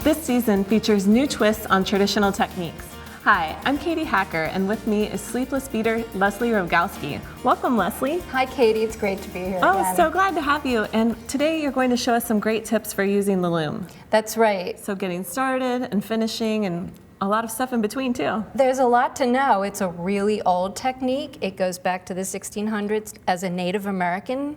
This season features new twists on traditional techniques. Hi, I'm Katie Hacker, and with me is Sleepless Beader Leslie Rogalski. Welcome, Leslie. Hi, Katie. It's great to be here again. So glad to have you. And today you're going to show us some great tips for using the loom. That's right. So getting started and finishing and a lot of stuff in between too. There's a lot to know. It's a really old technique. It goes back to the 1600s as a Native American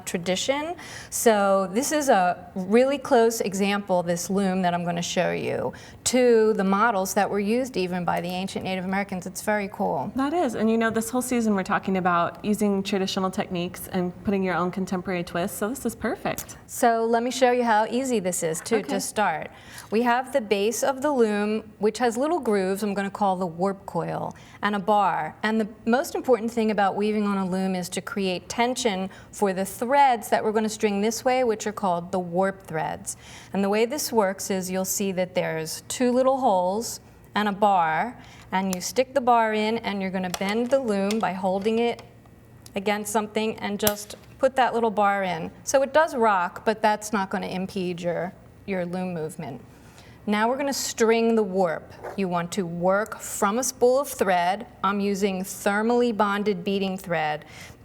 tradition. So this is a really close example, this loom that I'm going to show you, to the models that were used even by the ancient Native Americans. It's very cool. That is, and you know, this whole season we're talking about using traditional techniques and putting your own contemporary twist, so this is perfect. So let me show you how easy this is to start. We have the base of the loom, which has little grooves, I'm going to call the warp coil, and a bar. And the most important thing about weaving on a loom is to create tension for the threads that we're going to string this way, which are called the warp threads. And the way this works is you'll see that there's two little holes and a bar, and you stick the bar in and you're going to bend the loom by holding it against something and just put that little bar in. So it does rock, but that's not going to impede your loom movement. Now we're going to string the warp. You want to work from a spool of thread. I'm using thermally bonded beading thread.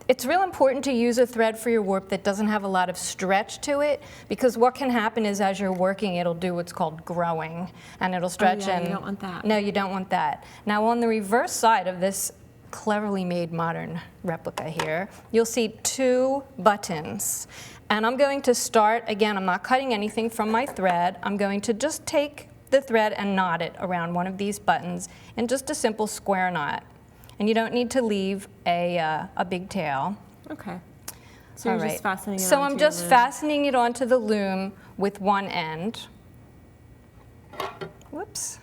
It's real important to use a thread for your warp that doesn't have a lot of stretch to it, because what can happen is as you're working, it'll do what's called growing, and it'll stretch. You don't want that. No, you don't want that. Now on the reverse side of this cleverly made modern replica here, you'll see two buttons. And I'm going to start, again, I'm not cutting anything from my thread. I'm going to just take the thread and knot it around one of these buttons in just a simple square knot. And you don't need to leave a big tail. Okay. So you're just fastening it So onto I'm just your loom. fastening it onto the loom with one end. Whoops.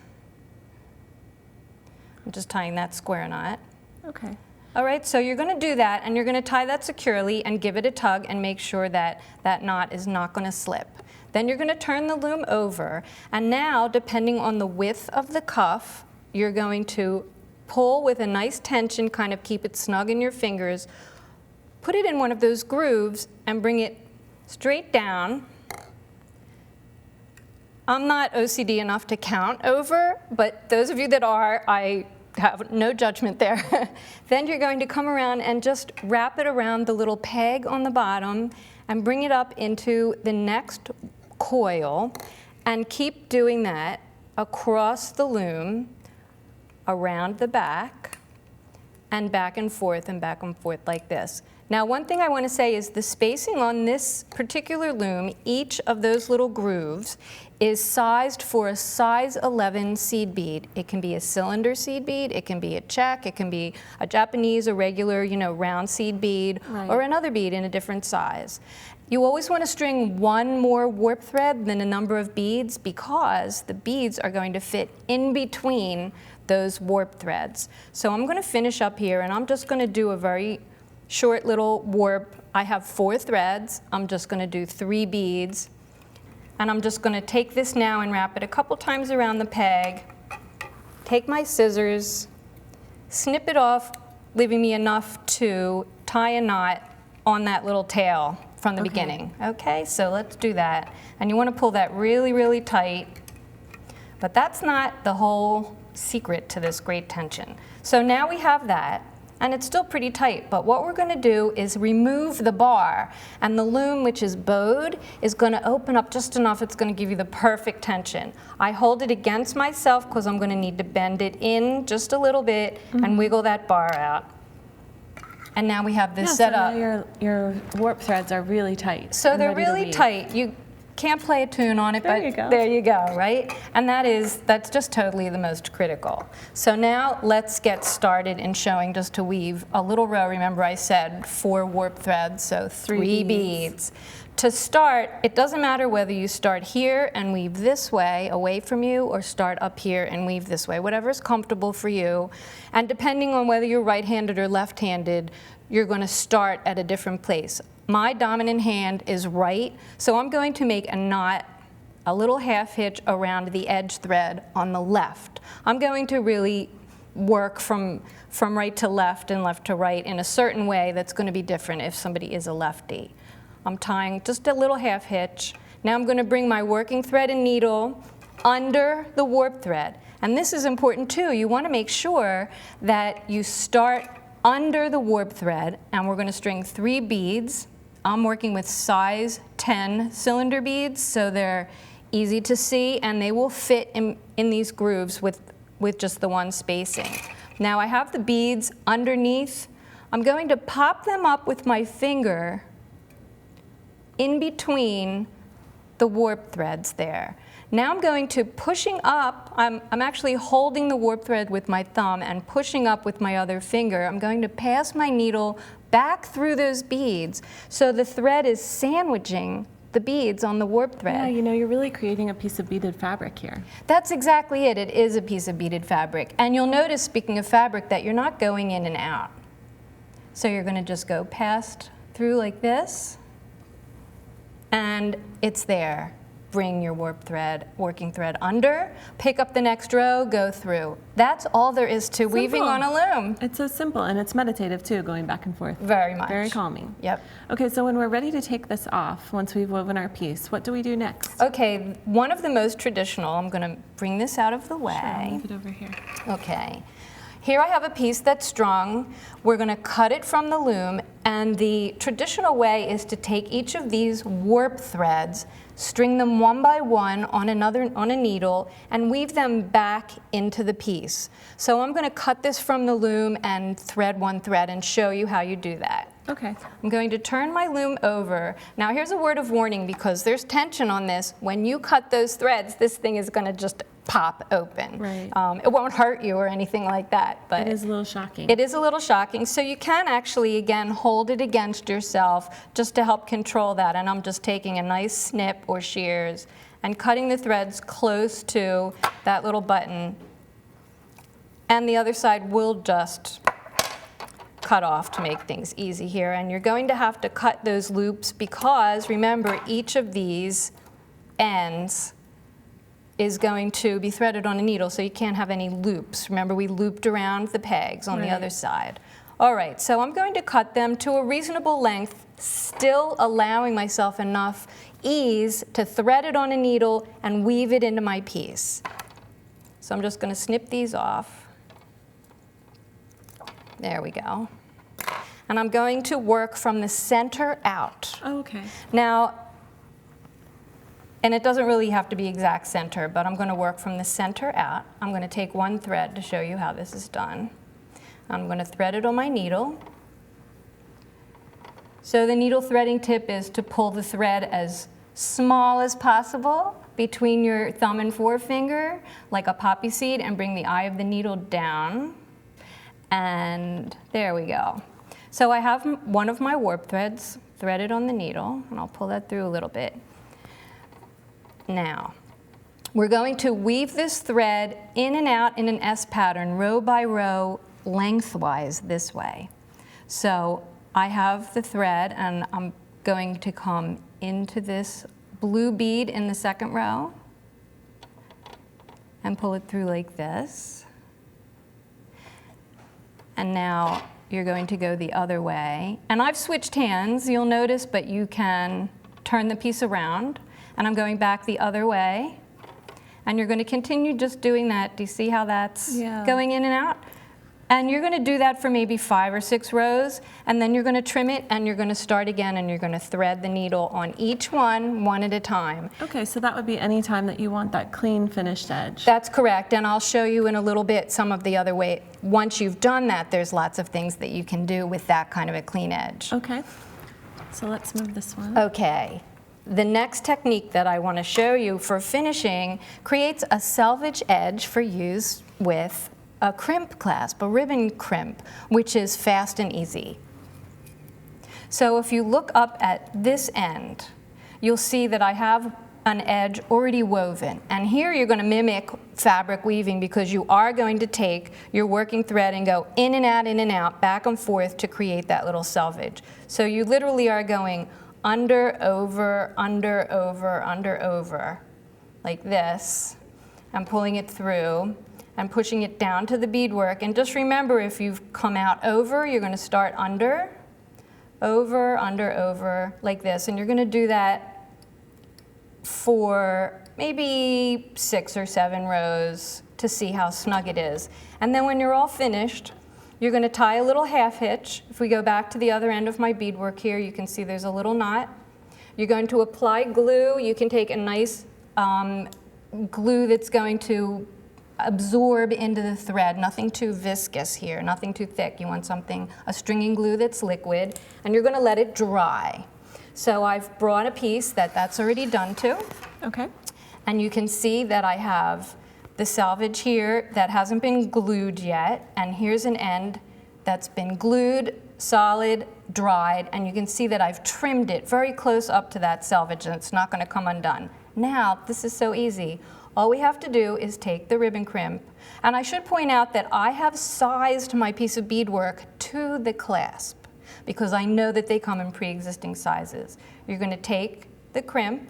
I'm just tying that square knot. Okay. All right, so you're going to do that, and you're going to tie that securely and give it a tug and make sure that that knot is not going to slip. Then you're going to turn the loom over, and now, depending on the width of the cuff, you're going to pull with a nice tension, kind of keep it snug in your fingers, put it in one of those grooves, and bring it straight down. I'm not OCD enough to count over, but those of you that are, I have no judgment there. Then you're going to come around and just wrap it around the little peg on the bottom and bring it up into the next coil, and keep doing that across the loom, around the back, and back and forth like this. Now, one thing I want to say is the spacing on this particular loom, each of those little grooves, is sized for a size 11 seed bead. It can be a cylinder seed bead, it can be a check, it can be a Japanese, a regular, round seed bead, or another bead in a different size. You always want to string one more warp thread than a number of beads, because the beads are going to fit in between those warp threads. So I'm going to finish up here, and I'm just going to do a very short little warp. I have 4 threads. I'm just going to do 3 beads. And I'm just going to take this now and wrap it a couple times around the peg, take my scissors, snip it off, leaving me enough to tie a knot on that little tail from the beginning. Okay, so let's do that. And you want to pull that really, really tight. But that's not the whole secret to this great tension. So now we have that, and it's still pretty tight, but what we're going to do is remove the bar, and the loom, which is bowed, is going to open up just enough. It's going to give you the perfect tension. I hold it against myself because I'm going to need to bend it in just a little bit and wiggle that bar out. And now we have this set up. So your warp threads are really tight. So they're really tight. You can't play a tune on it, but there you go, right? And that's just totally the most critical. So now let's get started in showing just to weave a little row. Remember I said 4 warp threads, so 3 beads. To start, it doesn't matter whether you start here and weave this way away from you, or start up here and weave this way, whatever is comfortable for you. And depending on whether you're right-handed or left-handed, you're going to start at a different place. My dominant hand is right, so I'm going to make a knot, a little half hitch around the edge thread on the left. I'm going to really work from right to left and left to right in a certain way that's going to be different if somebody is a lefty. I'm tying just a little half hitch. Now I'm going to bring my working thread and needle under the warp thread. And this is important too. You want to make sure that you start under the warp thread, and we're going to string 3 beads. I'm working with size 10 cylinder beads, so they're easy to see, and they will fit in these grooves with just the one spacing. Now I have the beads underneath. I'm going to pop them up with my finger in between the warp threads there. Now I'm going to pushing up, I'm actually holding the warp thread with my thumb and pushing up with my other finger. I'm going to pass my needle back through those beads so the thread is sandwiching the beads on the warp thread. Yeah, you know, you're really creating a piece of beaded fabric here. That's exactly it. It is a piece of beaded fabric. And you'll notice, speaking of fabric, that you're not going in and out. So you're going to just go past through like this, and it's there. Bring your warp thread, working thread under, pick up the next row, go through. That's all there is to weaving on a loom. It's so simple, and it's meditative too, going back and forth. Very much. Very calming. Yep. Okay, so when we're ready to take this off, once we've woven our piece, what do we do next? Okay, one of the most traditional, I'm going to bring this out of the way. Sure, I'll move it over here. Okay. Here I have a piece that's strung. We're going to cut it from the loom, and the traditional way is to take each of these warp threads, string them one by one on a needle, and weave them back into the piece. So I'm going to cut this from the loom and thread one thread and show you how you do that. Okay. I'm going to turn my loom over. Now here's a word of warning, because there's tension on this. When you cut those threads, this thing is going to just pop open. Right. It won't hurt you or anything like that. But it is a little shocking. It is a little shocking. So you can actually, again, hold it against yourself just to help control that. And I'm just taking a nice snip or shears and cutting the threads close to that little button. And the other side will just cut off to make things easy here. And you're going to have to cut those loops because, remember, each of these ends is going to be threaded on a needle, so you can't have any loops. Remember, we looped around the pegs on the other side. All right, so I'm going to cut them to a reasonable length, still allowing myself enough ease to thread it on a needle and weave it into my piece. So I'm just going to snip these off. There we go. And I'm going to work from the center out. Oh, okay. Now, and it doesn't really have to be exact center, but I'm going to work from the center out. I'm going to take one thread to show you how this is done. I'm going to thread it on my needle. So the needle threading tip is to pull the thread as small as possible between your thumb and forefinger, like a poppy seed, and bring the eye of the needle down. And there we go. So I have one of my warp threads threaded on the needle, and I'll pull that through a little bit. Now, we're going to weave this thread in and out in an S pattern, row by row, lengthwise this way. So I have the thread, and I'm going to come into this blue bead in the second row and pull it through like this. And now you're going to go the other way. And I've switched hands, you'll notice, but you can turn the piece around. And I'm going back the other way. And you're going to continue just doing that. Do you see how that's going in and out? And you're going to do that for maybe 5 or 6 rows. And then you're going to trim it, and you're going to start again, and you're going to thread the needle on each one at a time. Okay, so that would be any time that you want that clean finished edge. That's correct. And I'll show you in a little bit some of the other way. Once you've done that, there's lots of things that you can do with that kind of a clean edge. Okay. So let's move this one. Okay. The next technique that I want to show you for finishing creates a selvage edge for use with a crimp clasp, a ribbon crimp, which is fast and easy. So if you look up at this end, you'll see that I have an edge already woven. And here you're going to mimic fabric weaving, because you are going to take your working thread and go in and out, back and forth to create that little selvage. So you literally are going under, over, under, over, under, over, like this, and pulling it through and pushing it down to the beadwork. And just remember, if you've come out over, you're going to start under, over, under, over, like this. And you're going to do that for maybe 6 or 7 rows to see how snug it is. And then when you're all finished, you're going to tie a little half hitch. If we go back to the other end of my beadwork here, you can see there's a little knot. You're going to apply glue. You can take a nice glue that's going to absorb into the thread, nothing too viscous here, nothing too thick. You want something, a stringing glue that's liquid, and you're going to let it dry. So I've brought a piece that's already done to. Okay. And you can see that I have the selvage here that hasn't been glued yet, and here's an end that's been glued, solid, dried, and you can see that I've trimmed it very close up to that selvage, and it's not going to come undone. Now, this is so easy. All we have to do is take the ribbon crimp, and I should point out that I have sized my piece of beadwork to the clasp because I know that they come in pre-existing sizes. You're going to take the crimp,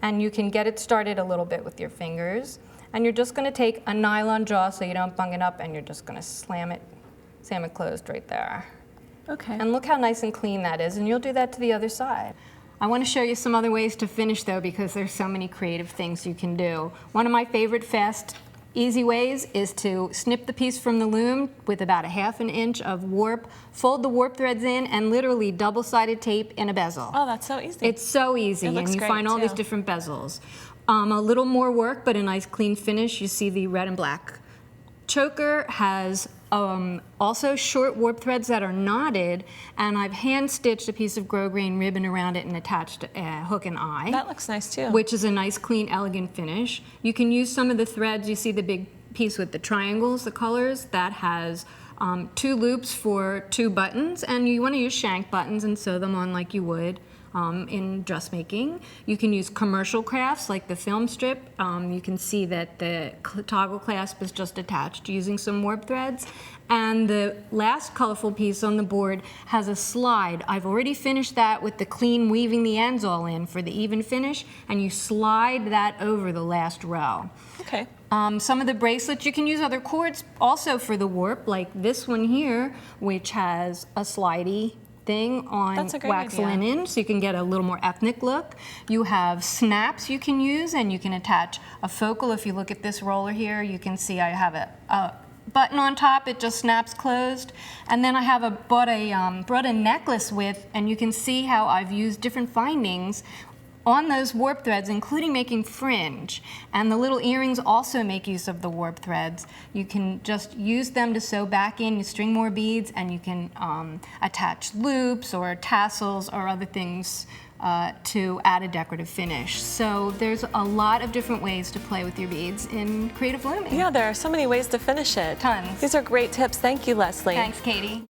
and you can get it started a little bit with your fingers, and you're just going to take a nylon jaw so you don't bung it up, and you're just going to slam it closed right there. Okay. And look how nice and clean that is, and you'll do that to the other side. I want to show you some other ways to finish though, because there's so many creative things you can do. One of my favorite fast, easy ways is to snip the piece from the loom with about 1/2 inch of warp, fold the warp threads in, and literally double-sided tape in a bezel. Oh, that's so easy. It's so easy, and you find all these different bezels. A little more work, but a nice clean finish. You see the red and black choker has also short warp threads that are knotted, and I've hand stitched a piece of grosgrain ribbon around it and attached a hook and eye. That looks nice too. Which is a nice, clean, elegant finish. You can use some of the threads. You see the big piece with the triangles, the colors, that has 2 loops for 2 buttons, and you want to use shank buttons and sew them on like you would in dressmaking. You can use commercial crafts like the film strip. You can see that the toggle clasp is just attached using some warp threads. And the last colorful piece on the board has a slide. I've already finished that with the clean weaving the ends all in for the even finish, and you slide that over the last row. Okay. Some of the bracelets, you can use other cords also for the warp, like this one here, which has a slidey thing on wax linen, so you can get a little more ethnic look. You have snaps you can use, and you can attach a focal. If you look at this roller here, you can see I have a button on top. It just snaps closed. And then I have brought a necklace with, and you can see how I've used different findings on those warp threads, including making fringe. And the little earrings also make use of the warp threads. You can just use them to sew back in. You string more beads, and you can attach loops or tassels or other things to add a decorative finish. So there's a lot of different ways to play with your beads in creative looming. Yeah, there are so many ways to finish it. Tons. These are great tips. Thank you, Leslie. Thanks, Katie.